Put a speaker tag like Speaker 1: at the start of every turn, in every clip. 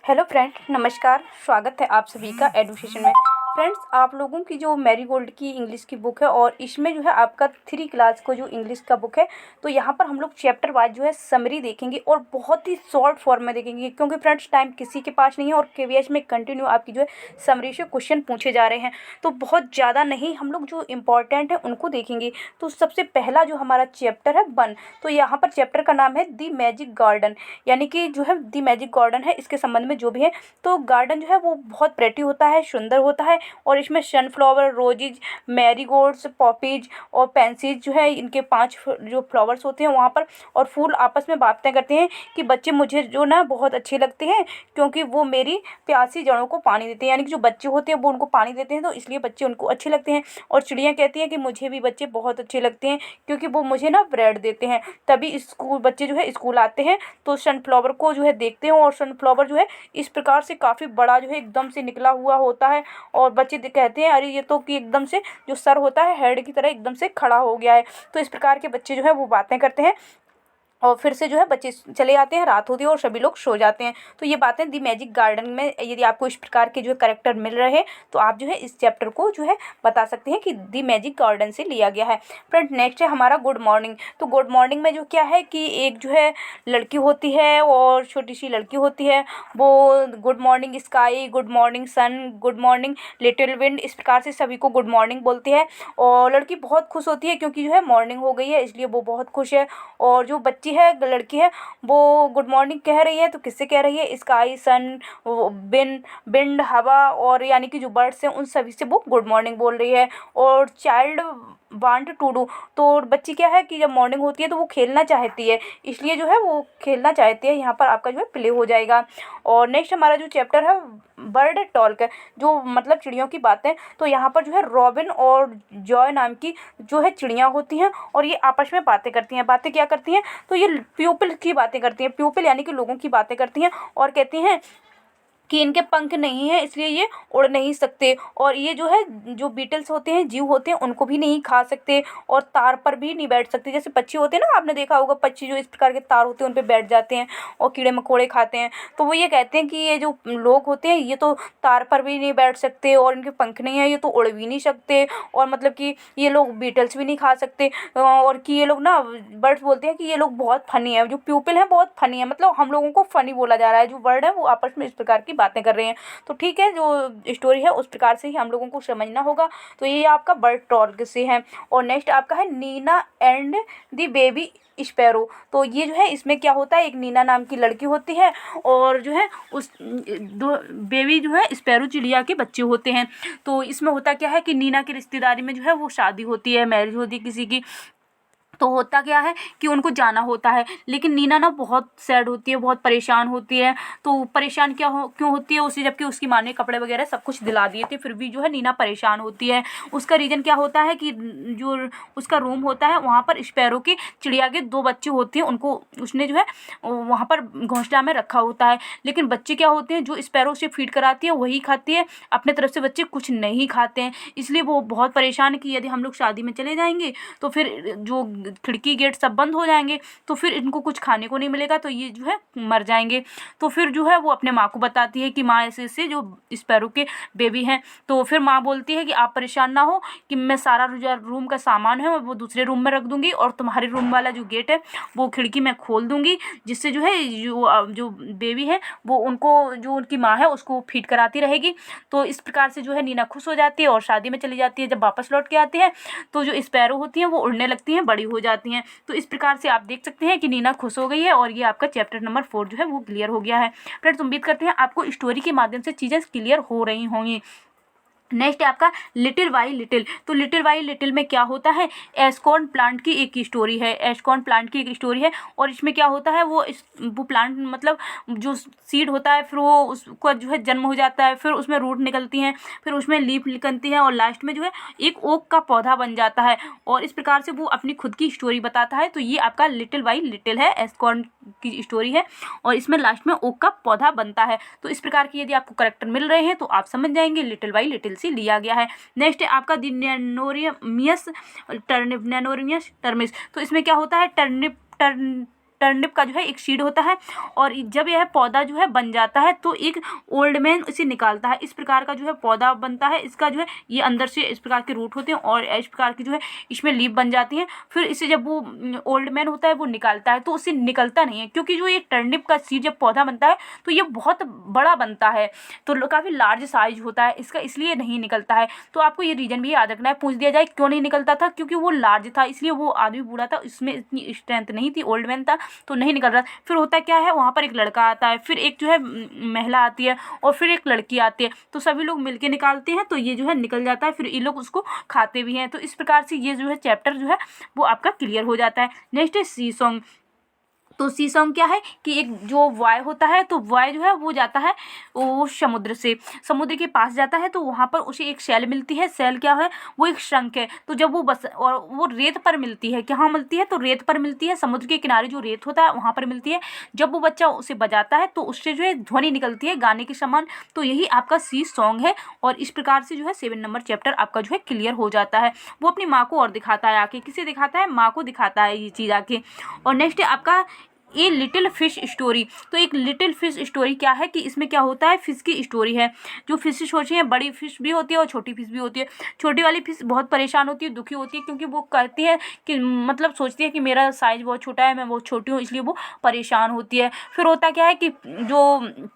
Speaker 1: Hello friend, नमस्कार। स्वागत है आप सभी का एडुकेशन में। फ्रेंड्स, आप लोगों की जो मैरीगोल्ड की इंग्लिश की बुक है और इसमें जो है आपका 3 क्लास को जो इंग्लिश का बुक है, तो यहाँ पर हम लोग चैप्टर वाइज जो है समरी देखेंगे और बहुत ही शॉर्ट फॉर्म में देखेंगे, क्योंकि फ्रेंड्स टाइम किसी के पास नहीं है और केवीएस में कंटिन्यू आपकी जो है समरी से क्वेश्चन पूछे जा रहे हैं, तो बहुत ज़्यादा नहीं, हम लोग जो इंपॉर्टेंट है उनको देखेंगे। तो सबसे पहला जो हमारा चैप्टर है 1, तो यहाँ पर चैप्टर का नाम है दी मैजिक गार्डन, यानी कि जो है दी मैजिक गार्डन है, इसके संबंध में जो भी है। तो गार्डन जो है वो बहुत प्रेटी होता है, सुंदर होता है, और इसमें सनफ्लावर, रोजेज, मैरीगोल्ड्स, पॉपीज और पेंसीज जो है, इनके 5 जो फ्लावर्स होते हैं वहाँ पर, और फूल आपस में बातें करते हैं कि बच्चे मुझे जो ना बहुत अच्छे लगते हैं, क्योंकि वो मेरी प्यासी जड़ों को पानी देते हैं, यानी कि जो बच्चे होते हैं वो उनको पानी देते हैं, तो इसलिए बच्चे उनको अच्छे लगते हैं। और चिड़ियाँ कहती हैं कि मुझे भी बच्चे बहुत अच्छे लगते हैं, क्योंकि वो मुझे ना ब्रेड देते हैं। तभी स्कूल बच्चे जो है स्कूल आते हैं तो सनफ्लावर को जो है देखते हैं, और सनफ्लावर जो है इस प्रकार से काफ़ी बड़ा जो है एकदम से निकला हुआ होता है, और बच्चे कहते हैं अरे ये तो कि एकदम से जो सर होता है हेड की तरह एकदम से खड़ा हो गया है। तो इस प्रकार के बच्चे जो है वो बातें करते हैं, और फिर से जो है बच्चे चले जाते हैं, रात होती है और सभी लोग सो जाते हैं। तो ये बातें दी मैजिक गार्डन में, यदि आपको इस प्रकार के जो है करेक्टर मिल रहे हैं तो आप जो है इस चैप्टर को जो है बता सकते हैं कि दी मैजिक गार्डन से लिया गया है। फ्रेंड, नेक्स्ट है हमारा गुड मॉर्निंग। तो गुड मॉर्निंग में जो क्या है कि एक जो है लड़की होती है और छोटी सी लड़की होती है, वो good morning sky, good morning sun, good morning little wind, इस प्रकार से सभी को गुड मॉर्निंग बोलती है। और लड़की बहुत खुश होती है क्योंकि जो है मॉर्निंग हो गई है, इसलिए वो बहुत खुश है। और जो बच्ची है, लड़की है, वो गुड मॉर्निंग कह रही है, तो किससे कह रही है? स्काई, सन, विंड, हवा, और यानी कि जो बर्ड्स हैं उन सभी से वो गुड मॉर्निंग बोल रही है। और चाइल्ड वांट टू डू, तो बच्ची क्या है कि जब मॉर्निंग होती है तो वो खेलना चाहती है, इसलिए जो है वो खेलना चाहती है। यहाँ पर आपका जो है प्ले हो जाएगा। और नेक्स्ट हमारा जो चैप्टर है बर्ड टॉक, जो मतलब चिड़ियों की बातें। तो यहाँ पर जो है रॉबिन और जॉय नाम की जो है चिड़ियाँ होती हैं, और ये आपस में बातें करती हैं। बातें क्या करती हैं? तो ये प्यूपिल की बातें करती हैं, प्यूपिल यानी कि लोगों की बातें करती हैं, और कहती हैं कि इनके पंख नहीं है इसलिए ये उड़ नहीं सकते, और ये जो है जो बीटल्स होते हैं, जीव होते हैं, उनको भी नहीं खा सकते, और तार पर भी नहीं बैठ सकते। जैसे पक्षी होते हैं ना, आपने देखा होगा पक्षी जो इस प्रकार के तार होते हैं उन पे बैठ जाते हैं और कीड़े मकोड़े खाते हैं। तो वो ये कहते हैं कि ये जो लोग होते हैं ये तो तार पर भी नहीं बैठ सकते, और इनके पंख नहीं है, ये तो उड़ भी नहीं सकते, और मतलब कि ये लोग बीटल्स भी नहीं खा सकते। और कि ये लोग ना, बर्ड्स बोलते हैं कि ये लोग बहुत फनी है, जो प्यूपिल है बहुत फनी है, मतलब हम लोगों को फनी बोला जा रहा है। जो बर्ड है वो आपस में इस प्रकार की बातें कर रहे हैं। तो ठीक है, जो स्टोरी है उस प्रकार से ही हम लोगों को समझना होगा। तो ये आपका बर्ड टॉक से है। और नेक्स्ट आपका है Nina and the baby sparrow. तो ये जो है इसमें क्या होता है, एक नीना नाम की लड़की होती है, और जो है उस दो बेबी जो है स्पैरो चिड़िया के बच्चे होते हैं। तो इसमें होता क्या है कि नीना की रिश्तेदारी में जो है वो शादी होती है, मैरिज होती है किसी की। तो होता क्या है कि उनको जाना होता है, लेकिन नीना ना बहुत सैड होती है, बहुत परेशान होती है। तो परेशान क्यों होती है उसे, जबकि उसकी माँ ने कपड़े वगैरह सब कुछ दिला दिए थे, फिर भी जो है नीना परेशान होती है। उसका रीज़न क्या होता है कि जो उसका रूम होता है वहाँ पर स्पैरो की चिड़िया के 2 बच्चे होते हैं, उनको उसने जो है वहाँ पर घोंसला में रखा होता है। लेकिन बच्चे क्या होते हैं, जो स्पैरो से फीड कराती है वही खाती है, अपने तरफ से बच्चे कुछ नहीं खाते हैं। इसलिए वो बहुत परेशान है कि यदि हम लोग शादी में चले जाएंगे तो फिर जो खिड़की गेट सब बंद हो जाएंगे, तो फिर इनको कुछ खाने को नहीं मिलेगा, तो ये जो है मर जाएंगे। तो फिर जो है वो अपने माँ को बताती है कि माँ ऐसे ऐसे जो स्पैरो के बेबी हैं। तो फिर माँ बोलती है कि आप परेशान ना हो, कि मैं सारा रूम का सामान है वो दूसरे रूम में रख दूंगी, और तुम्हारे रूम वाला जो गेट है वो खिड़की मैं खोल दूंगी, जिससे जो है जो बेबी है वो उनको, जो उनकी माँ है उसको फीड कराती रहेगी। तो इस प्रकार से जो है नीना खुश हो जाती है और शादी में चली जाती है। जब वापस लौट के आती है तो जो स्पैरो होती हैं वो उड़ने लगती हैं, बड़ी हो जाती हैं। तो इस प्रकार से आप देख सकते हैं कि नीना खुश हो गई है, और ये आपका चैप्टर नंबर 4 जो है वो क्लियर हो गया है। फ्रेंड्स, उम्मीद करते हैं आपको स्टोरी के माध्यम से चीज़ें क्लियर हो रही होंगी। नेक्स्ट है आपका लिटिल बाई लिटिल। तो लिटिल बाई लिटिल में क्या होता है, एस्कॉर्न प्लांट की एक स्टोरी है, एस्कॉर्न प्लांट की एक स्टोरी है। और इसमें क्या होता है, वो प्लांट मतलब जो सीड होता है, फिर वो उसका जो है जन्म हो जाता है, फिर उसमें रूट निकलती हैं, फिर उसमें लीफ निकलती हैं, और लास्ट में जो है एक ओक का पौधा बन जाता है। और इस प्रकार से वो अपनी खुद की स्टोरी बताता है। तो ये आपका लिटिल बाई लिटिल है, एस्कॉर्न की स्टोरी है, और इसमें लास्ट में ओक का पौधा बनता है। तो इस प्रकार की यदि आपको करेक्टर मिल रहे हैं तो आप समझ जाएंगे लिटिल बाई लिटिल से लिया गया है। नेक्स्ट है आपका दी नैनोरियमियस टर्निप, नैनोरियमियस टर्मिस। तो इसमें क्या होता है, टर्निप का जो है एक सीड होता है, और जब यह पौधा जो है बन जाता है तो एक ओल्ड मैन इसे निकालता है। इस प्रकार का जो है पौधा बनता है। इसका जो है ये अंदर से इस प्रकार के रूट होते हैं और इस प्रकार की जो है इसमें लीफ बन जाती है। फिर इसे जब वो ओल्ड मैन होता है वो निकालता है तो उसे निकलता नहीं है, क्योंकि जो ये टर्निप का सीड जब पौधा बनता है तो ये बहुत बड़ा बनता है, तो काफ़ी लार्ज साइज होता है इसका, इसलिए नहीं निकलता है। तो आपको ये रीजन भी याद रखना है। पूछ दिया जाए क्यों नहीं निकलता था, क्योंकि वो लार्ज था, इसलिए वो आदमी बूढ़ा था, इसमें इतनी स्ट्रेंथ नहीं थी, ओल्ड मैन था तो नहीं निकल रहा। फिर होता क्या है, वहाँ पर एक लड़का आता है, फिर एक जो है महिला आती है और फिर एक लड़की आती है, तो सभी लोग मिलके निकालते हैं तो ये जो है निकल जाता है। फिर ये लोग उसको खाते भी हैं। तो इस प्रकार से ये जो है चैप्टर जो है वो आपका क्लियर हो जाता है। नेक्स्ट है सी सॉन्ग। तो सी सॉन्ग क्या है कि एक जो बॉय होता है, तो बॉय जो है वो जाता है वो समुद्र के पास जाता है, तो वहाँ पर उसे एक शैल मिलती है। शैल क्या है, वो एक शंख है। तो जब वो बस और वो रेत पर मिलती है, कहाँ मिलती है, तो रेत पर मिलती है, समुद्र के किनारे जो रेत होता है वहाँ पर मिलती है। जब वो बच्चा उसे बजाता है तो उससे जो है ध्वनि निकलती है गाने के समान। तो यही आपका सी सॉन्ग है। और इस प्रकार से जो है 7 नंबर चैप्टर आपका जो है क्लियर हो जाता है। वो अपनी माँ को और दिखाता है आके, किसे दिखाता है, माँ को दिखाता है ये चीज़ आके। और नेक्स्ट है आपका ये लिटिल फिश स्टोरी। तो एक लिटिल फिश स्टोरी क्या है कि इसमें क्या होता है, फिश की स्टोरी है। जो फिश होती है, बड़ी फिश भी होती है और छोटी फिश भी होती है। छोटी वाली फिश बहुत परेशान होती है, दुखी होती है, क्योंकि वो कहती है कि मतलब सोचती है कि मेरा साइज बहुत छोटा है, मैं बहुत छोटी हूँ, इसलिए वो परेशान होती है। फिर होता क्या है कि जो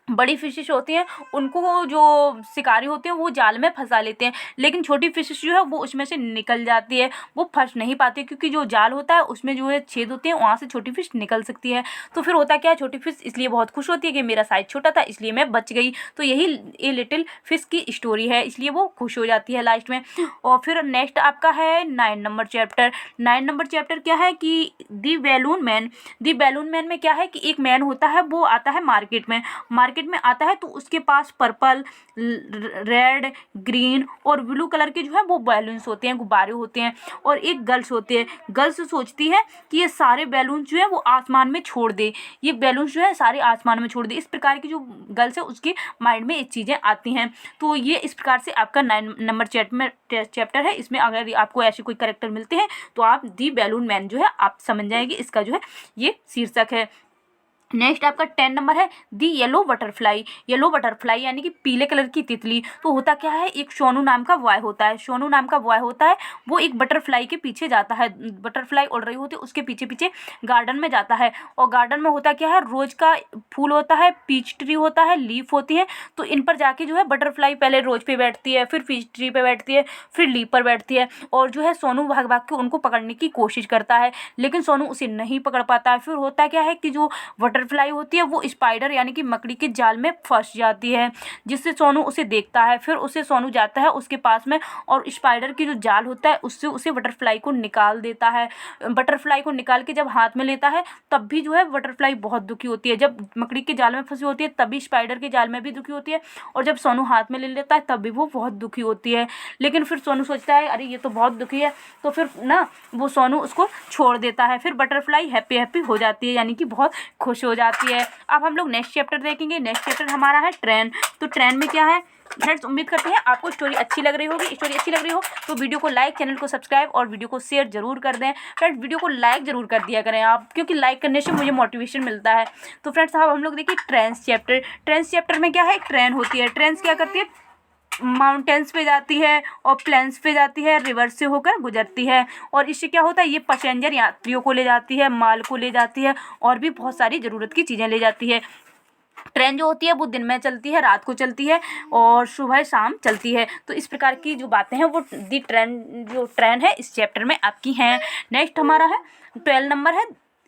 Speaker 1: बड़ी फिशेस होती हैं उनको जो शिकारी होते हैं वो जाल में फंसा लेते हैं, लेकिन छोटी फिशेस जो है वो उसमें से निकल जाती है, वो फंस नहीं पाती, क्योंकि जो जाल होता है उसमें जो है छेद होते हैं, वहाँ से छोटी फिश निकल सकती है। तो फिर होता क्या है, छोटी फिश इसलिए बहुत खुश होती है कि मेरा साइज छोटा था इसलिए मैं बच गई। तो यही ये लिटिल फिश की स्टोरी है, इसलिए वो खुश हो जाती है लास्ट में। और फिर नेक्स्ट आपका है 9 नंबर चैप्टर। 9 नंबर चैप्टर क्या है कि दी बैलून मैन। दी बैलून मैन में क्या है कि एक मैन होता है, वो आता है मार्केट में आता है, तो उसके पास पर्पल, रेड, ग्रीन और ब्लू कलर के जो है वो बैलून्स होते हैं, गुब्बारे होते हैं। और एक गर्ल्स होती है, गर्ल्स सोचती है कि ये सारे बैलून जो है वो आसमान में छोड़ दे, ये बैलून जो है सारे आसमान में छोड़ दे। इस प्रकार की जो गर्ल्स है उसके माइंड में ये चीज़ें आती हैं। तो ये इस प्रकार से आपका 9 नंबर चैप्टर है। इसमें अगर आपको ऐसे कोई कैरेक्टर मिलते हैं तो आप दी बैलून मैन जो है आप समझ जाएंगे, इसका जो है ये शीर्षक है। नेक्स्ट आपका 10 नंबर है दी येलो बटरफ्लाई। येलो बटरफ्लाई यानी कि पीले कलर की तितली। तो होता क्या है, एक सोनू नाम का बॉय होता है, सोनू नाम का बॉय होता है, वो एक बटरफ्लाई के पीछे जाता है, बटरफ्लाई उड़ रही होती है उसके पीछे पीछे गार्डन में जाता है। और गार्डन में होता क्या है, रोज का फूल होता है, पीच ट्री होता है, लीफ होती है। तो इन पर जाके जो है बटरफ्लाई पहले रोज पे बैठती है, फिर पीच ट्री पे बैठती है, फिर लीफ पर बैठती है। और जो है सोनू भाग भाग के उनको पकड़ने की कोशिश करता है, लेकिन सोनू उसे नहीं पकड़ पाता है। फिर होता क्या है कि जो बटरफ्लाई होती है वो स्पाइडर यानी कि मकड़ी के जाल में फंस जाती है, जिससे सोनू उसे देखता है। फिर उसे सोनू जाता है उसके पास में और स्पाइडर की जो जाल होता है उससे उसे बटरफ्लाई को निकाल देता है। बटरफ्लाई को निकाल के जब हाथ में लेता है तब भी जो है बटरफ्लाई बहुत दुखी होती है। जब मकड़ी के जाल में फंसी होती है तभी स्पाइडर के जाल में भी दुखी होती है, और जब सोनू हाथ में ले लेता है तब भी वो बहुत दुखी होती है। लेकिन फिर सोनू सोचता है अरे ये तो बहुत दुखी है, तो फिर ना वो सोनू उसको छोड़ देता है। फिर बटरफ्लाई हैप्पी हैप्पी हो जाती है, यानी कि बहुत खुश हो जाती है। अब हम लोग नेक्स्ट चैप्टर देखेंगे। नेक्स्ट चैप्टर हमारा है ट्रेन। तो ट्रेन में क्या है फ्रेंड्स, उम्मीद करते हैं आपको स्टोरी अच्छी लग रही होगी। स्टोरी अच्छी लग रही हो तो वीडियो को लाइक, चैनल को सब्सक्राइब और वीडियो को शेयर जरूर कर दें। फ्रेंड्स वीडियो को लाइक जरूर कर दिया करें आप, क्योंकि लाइक करने से मुझे मोटिवेशन मिलता है। तो फ्रेंड्स अब हम लोग देखिए ट्रेन्स चैप्टर। ट्रेन्स चैप्टर में क्या है, ट्रेन होती है। ट्रेन्स क्या करती है, माउंटेन्स पे जाती है और प्लेन्स पे जाती है, रिवर से होकर गुजरती है। और इससे क्या होता है, ये पैसेंजर यात्रियों को ले जाती है, माल को ले जाती है और भी बहुत सारी ज़रूरत की चीज़ें ले जाती है। ट्रेन जो होती है वो दिन में चलती है, रात को चलती है और सुबह शाम चलती है। तो इस प्रकार की जो बातें हैं वो दी ट्रेन है इस चैप्टर में आपकी हैं। नेक्स्ट हमारा है 12 नंबर है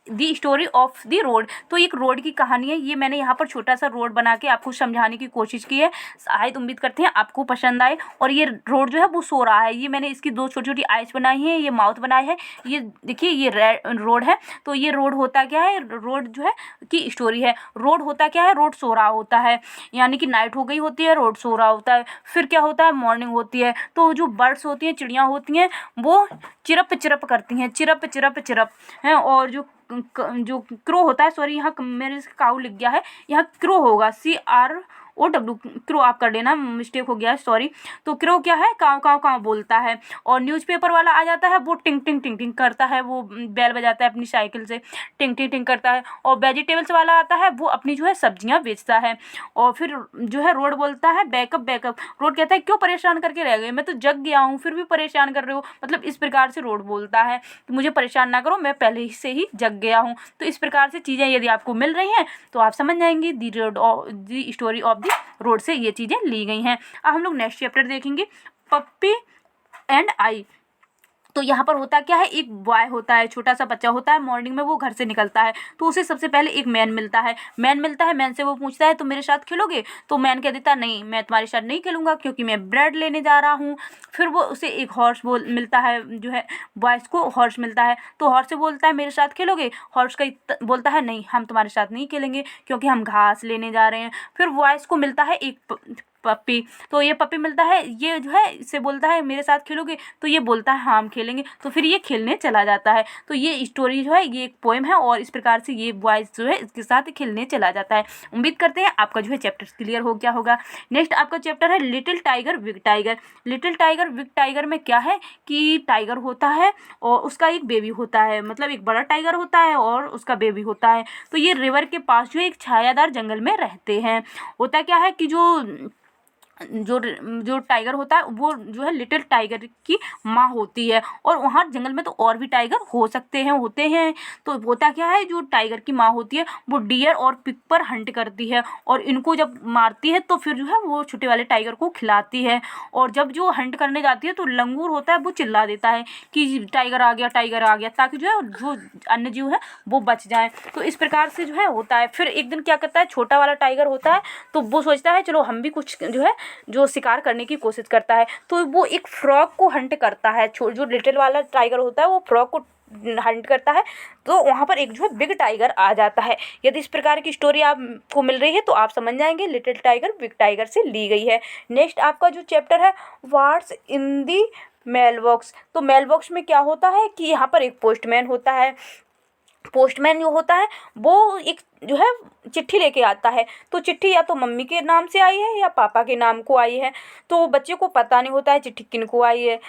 Speaker 1: दी स्टोरी ऑफ दी रोड। तो एक रोड की कहानी है। ये मैंने यहाँ पर छोटा सा रोड बना के आपको समझाने की कोशिश की है, शायद उम्मीद करते हैं आपको पसंद आए। और ये रोड जो है वो सो रहा है, ये मैंने इसकी 2 छोटी छोटी आइज बनाई है, ये माउथ बनाया है। ये देखिए ये रोड है। तो ये रोड होता क्या है, रोड जो है की स्टोरी है। रोड होता क्या है, रोड सो रहा होता है, यानी कि नाइट हो गई होती है, रोड सो रहा होता है। फिर क्या होता है, मॉर्निंग होती है। तो जो बर्ड्स होती हैं, चिड़ियाँ होती हैं, वो चिरप चिरप करती हैं, चिरप चिरप चिरप हैं। और जो क्रो होता है, सॉरी यहाँ मेरे से काऊ लिख गया है, यहाँ क्रो होगा, CRO OW, क्रो आप कर लेना, मिस्टेक हो गया, सॉरी। तो क्रो क्या है, काव काव काव बोलता है। और न्यूज़पेपर वाला आ जाता है, वो टिंग टिंग टिंग टिंग करता है, वो बैल बजाता है अपनी साइकिल से, टिंग टिंग टिंग करता है। और वेजिटेबल्स वाला आता है, वो अपनी जो है सब्जियां बेचता है। और फिर जो है रोड बोलता है बैकअप बैकअप। रोड कहता है क्यों परेशान करके रह गए, मैं तो जग गया हूँ फिर भी परेशान कर रहे हो, मतलब इस प्रकार से रोड बोलता है कि मुझे परेशान ना करो, मैं पहले से ही जग गया हूँ। तो इस प्रकार से चीज़ें यदि आपको मिल रही हैं तो आप समझ जाएंगी दी स्टोरी ऑफ दी रोड से ये चीज़ें ली गई हैं। अब हम लोग नेक्स्ट चैप्टर देखेंगे, पप्पी एंड आई। तो यहाँ पर होता क्या है, एक बॉय होता है, छोटा सा बच्चा होता है, मॉर्निंग में वो घर से निकलता है तो उसे सबसे पहले एक मैन मिलता है। मैन से वो पूछता है तुम मेरे साथ खेलोगे, तो मैन कह देता नहीं, मैं तुम्हारे साथ नहीं खेलूंगा क्योंकि मैं ब्रेड लेने जा रहा हूँ। फिर वो उसे एक हॉर्स मिलता है, जो है बॉयज़ को हॉर्स मिलता है, तो हॉर्स से बोलता है मेरे साथ खेलोगे। हॉर्स का बोलता है नहीं, हम तुम्हारे साथ नहीं खेलेंगे क्योंकि हम घास लेने जा रहे हैं। फिर बॉयज़ को मिलता है एक पप्पी, तो ये पप्पी मिलता है, ये जो है इससे बोलता है मेरे साथ खेलोगे, तो ये बोलता है हाँ हम खेलेंगे, तो फिर ये खेलने चला जाता है। तो ये स्टोरी जो है ये एक पोएम है और इस प्रकार से ये बॉयज़ जो है इसके साथ खेलने चला जाता है। उम्मीद करते हैं आपका जो है चैप्टर क्लियर हो गया होगा। नेक्स्ट आपका चैप्टर है little tiger big tiger. Little tiger big tiger में क्या है कि टाइगर होता है और उसका एक बेबी होता है, मतलब एक बड़ा टाइगर होता है और उसका बेबी होता है। तो ये रिवर के पास जो एक छायादार जंगल में रहते हैं। होता क्या है कि जो टाइगर होता है वो जो है लिटिल टाइगर की माँ होती है, और वहाँ जंगल में तो और भी टाइगर होते हैं। तो होता क्या है, जो टाइगर की माँ होती है वो डियर और पिग पर हंट करती है, और इनको जब मारती है तो फिर जो है वो छोटे वाले टाइगर को खिलाती है। और जब जो हंट करने जाती है तो लंगूर होता है वो चिल्ला देता है कि टाइगर आ गया, ताकि जो है जो अन्य जीव है वो बच जाए। तो इस प्रकार से जो है होता है। फिर एक दिन क्या करता है, छोटा वाला टाइगर होता है तो वो सोचता है चलो हम भी कुछ जो है जो शिकार करने की कोशिश करता है। तो वो एक फ्रॉग को हंट करता है, जो लिटिल वाला टाइगर होता है वो फ्रॉग को हंट करता है, तो वहाँ पर एक जो है बिग टाइगर आ जाता है। यदि इस प्रकार की स्टोरी आपको मिल रही है तो आप समझ जाएंगे लिटिल टाइगर बिग टाइगर से ली गई है। नेक्स्ट आपका जो चैप्टर है what's in the mail box. तो मेल बॉक्स में क्या होता है कि यहाँ पर एक पोस्टमैन होता है। पोस्टमैन जो होता है वो एक जो है चिट्ठी लेके आता है, तो चिट्ठी या तो मम्मी के नाम से आई है या पापा के नाम को आई है। तो बच्चे को पता नहीं होता है चिट्ठी किन को आई है,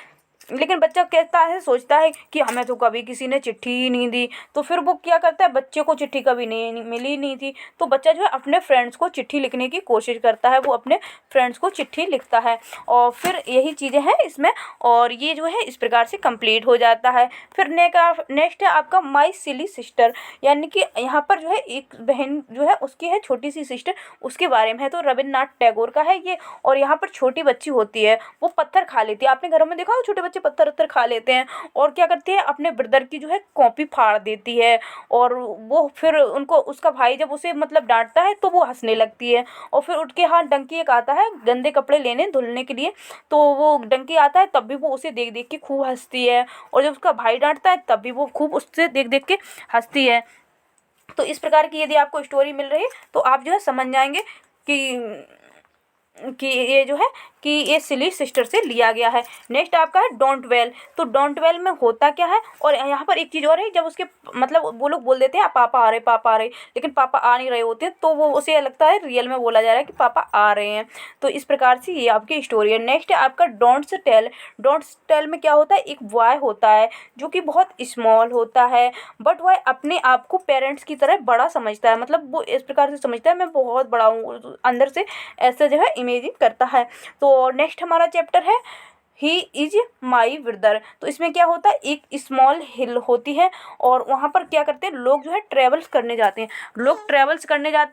Speaker 1: लेकिन बच्चा कहता है, सोचता है कि हमें तो कभी किसी ने चिट्ठी ही नहीं दी। तो फिर वो क्या करता है, बच्चे को चिट्ठी कभी नहीं मिली नहीं थी, तो बच्चा जो है अपने फ्रेंड्स को चिट्ठी लिखने की कोशिश करता है, वो अपने फ्रेंड्स को चिट्ठी लिखता है। और फिर यही चीज़ें हैं इसमें, और ये जो है इस प्रकार से कंप्लीट हो जाता है। फिर नेक्स्ट है आपका माई सिली सिस्टर, यानी कि यहाँ पर जो है एक बहन जो है उसकी है छोटी सी सिस्टर, उसके बारे में है। तो रविन्द्रनाथ टैगोर का है ये। और यहाँ पर छोटी बच्ची होती है, वो पत्थर खा लेती है। आपने घरों में देखा हो छोटे बच्चे पत्थर उत्तर खा लेते हैं, और क्या करती है अपने ब्रदर की जो है कॉपी फाड़ देती है। और वो फिर उनको उसका भाई जब उसे मतलब डांटता है तो वो हंसने लगती है। और फिर उठ के हाथ डंकी एक आता है गंदे कपड़े लेने धुलने के लिए, तो वो डंकी आता है तब भी वो उसे देख देख के खूब हंसती है। और जब उसका भाई डांटता है तब भी वो खूब उससे देख देख के हंसती है। तो इस प्रकार की यदि आपको स्टोरी मिल रही है तो आप जो है समझ जाएंगे कि ये जो है कि ये सिली सिस्टर से लिया गया है। नेक्स्ट आपका है डोंट वेल। तो डोंट वेल में होता क्या है, और यहाँ पर एक चीज़ और है, जब उसके मतलब वो लोग बोल देते हैं पापा आ रहे, लेकिन पापा आ नहीं रहे होते हैं, तो वो उसे लगता है रियल में बोला जा रहा है कि पापा आ रहे हैं। तो इस प्रकार से ये आपकी स्टोरी है। नेक्स्ट है आपका डोंट्स टेल। डोंट्स टेल में क्या होता है, एक बॉय होता है जो कि बहुत स्मॉल होता है, बट वह अपने आप को पेरेंट्स की तरह बड़ा समझता है। मतलब वो इस प्रकार से समझता है मैं बहुत बड़ा हूँ, अंदर से ऐसे जो है इमेजिन करता है। तो नेक्स्ट हमारा चैप्टर है ही इज माई ब्रदर। तो इसमें क्या होता है, एक स्मॉल हिल होती है और वहाँ पर क्या करते हैं लोग जो है ट्रेवल्स करने जाते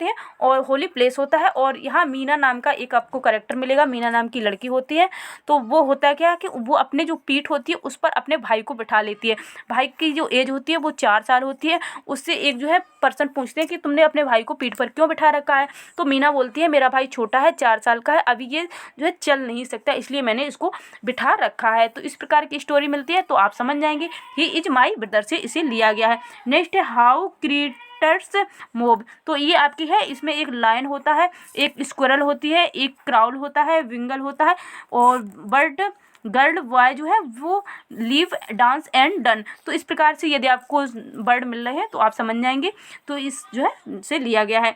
Speaker 1: हैं और होली प्लेस होता है। और यहाँ मीना नाम का एक आपको कैरेक्टर मिलेगा, मीना नाम की लड़की होती है। तो वो होता है क्या कि वो अपने जो पीठ होती है उस पर अपने भाई को बिठा लेती है। भाई की जो एज होती है वो 4 साल होती है। उससे एक जो है पर्सन पूछते हैं कि तुमने अपने भाई को पीठ पर क्यों बिठा रखा है। तो मीना बोलती है मेरा भाई छोटा है, 4 साल का है, अभी ये जो है चल नहीं सकता, इसलिए मैंने इसको बिठा रखा है। तो इस प्रकार की स्टोरी मिलती है, तो आप समझ जाएंगे ही इज माई ब्रदर से इसे लिया गया है। नेक्स्ट है हाउ क्रिएटर्स मूव। तो ये आपकी है, इसमें एक लायन होता है, एक स्क्विरल होती है, एक क्राउल होता है, विंगल होता है, और बर्ड गर्ल बॉय जो है वो लिव डांस एंड डन। तो इस प्रकार से यदि आपको बर्ड मिल रहे हैं तो आप समझ जाएंगे, तो इस जो है से लिया गया है।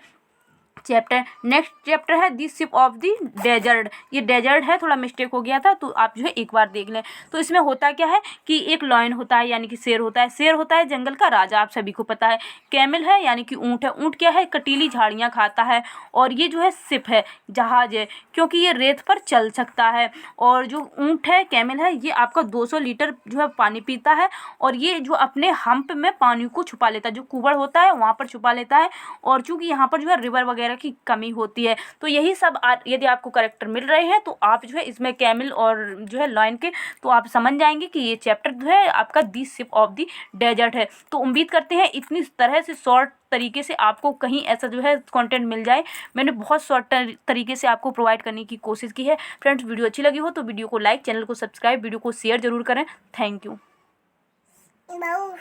Speaker 1: चैप्टर। नेक्स्ट चैप्टर है दी शिप ऑफ दी डेजर्ट। ये डेजर्ट है, थोड़ा मिस्टेक हो गया था तो आप जो है एक बार देख लें। तो इसमें होता क्या है कि एक लॉयन होता है यानी कि शेर होता है। शेर होता है जंगल का राजा, आप सभी को पता है। कैमल है यानी कि ऊँट है। ऊँट क्या है, कटीली झाड़ियाँ खाता है। और ये जो है शिप है, जहाज है, क्योंकि ये रेत पर चल सकता है। और जो ऊँट है, कैमल है, ये आपका 200 लीटर जो है पानी पीता है। और ये जो अपने हम्प में पानी को छुपा लेता है, जो कुबड़ होता है वहाँ पर छुपा लेता है। और चूँकि यहाँ पर जो है रिवर वगैरह की कमी होती है, तो यही सब यदि आपको करेक्टर मिल रहे हैं तो आप जो है इसमें कैमल और जो है लॉयन के, तो आप समझ जाएंगे कि ये चैप्टर जो है आपका दी शिप ऑफ दी डेजर्ट है। तो उम्मीद करते हैं इतनी तरह से शॉर्ट तरीके से आपको कहीं ऐसा जो है कंटेंट मिल जाए। मैंने बहुत शॉर्ट तरीके से आपको प्रोवाइड करने की कोशिश की है। फ्रेंड्स, वीडियो अच्छी लगी हो तो वीडियो को लाइक, चैनल को सब्सक्राइब, वीडियो को शेयर जरूर करें। Thank you.